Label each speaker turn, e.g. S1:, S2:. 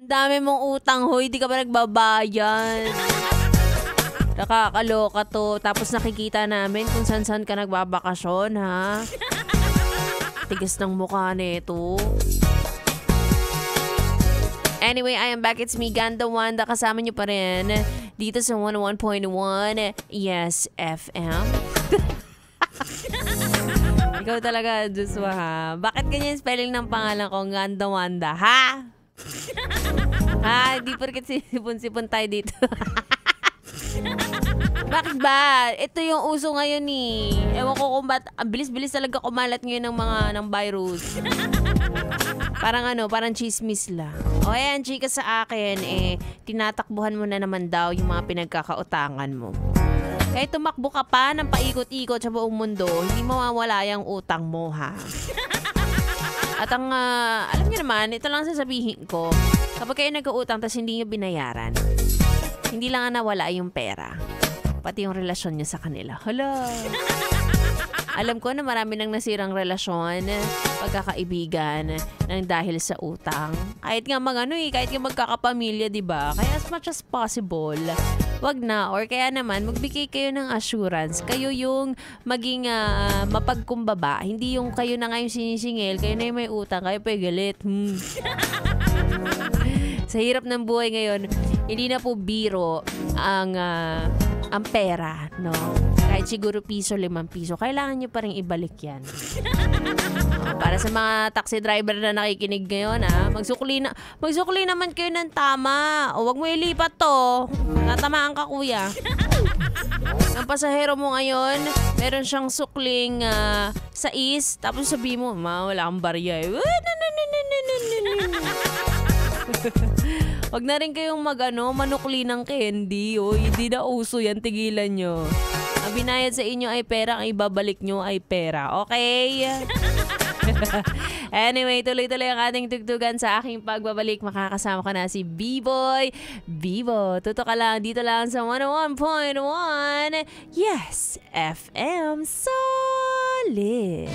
S1: Ang dami mong utang, hoy. Di ka ba nagbabayad? Nakakaloka to. Tapos nakikita namin kung saan-saan ka nagbabakasyon, ha? Tigas ng mukha nito. Anyway, I am back. It's me, Ganda Wanda. Kasama niyo pa rin dito sa 101.1 Yes FM. Ikaw talaga, Joshua, ha? Bakit ganyan spelling ng pangalan ko, Ganda Wanda, ha? Ha? Di porket sipon-sipon tayo dito. Bakit ba? Ito yung uso ngayon eh. Ewan ko kung ba't ang bilis-bilis talaga kumalat ngayon ng virus. Parang chismis lang. O ayan, chika sa akin, tinatakbuhan mo na naman daw yung mga pinagkakautangan mo. Kahit tumakbo ka pa ng paikot-ikot sa buong mundo, hindi mawawala yung utang mo, ha? At alam niyo naman, ito lang sasabihin ko, kapag kayo nag-uutang tapos hindi niyo binayaran, hindi lang nawala yung pera, pati yung relasyon niyo sa kanila. Hala! Alam ko na marami nang nasirang relasyon, pagkakaibigan, nang dahil sa utang. Kahit nga kahit nga magkakapamilya, diba? Kaya as much as possible, wag na. Or kaya naman, magbigay kayo ng assurance. Kayo yung maging mapagkumbaba. Hindi yung kayo na nga yung sinisingil, kayo na yung may utang, kayo pa galit. Sa hirap ng buhay ngayon, hindi na po biro ang pera, no? Kahit siguro piso, 5 piso, kailangan nyo pa rin ibalik yan. Para sa mga taxi driver na nakikinig ngayon, magsukli naman kayo ng tama. O wag mo ilipat to. Tatamaan ka, kuya. Ang pasahero mo ngayon, meron siyang sukling 6, tapos sabi mo, wala kang barya. Wag na rin kayong manukli ng candy. Hindi na uso yan, tigilan nyo. Ang binayad sa inyo ay pera, ang ibabalik nyo ay pera. Okay? Anyway, tuloy-tuloy ang ating tugtugan sa aking pagbabalik. Makakasama ka na si B-Boy. Bibo, tuto ka lang dito lang sa 101.1 Yes FM Solid.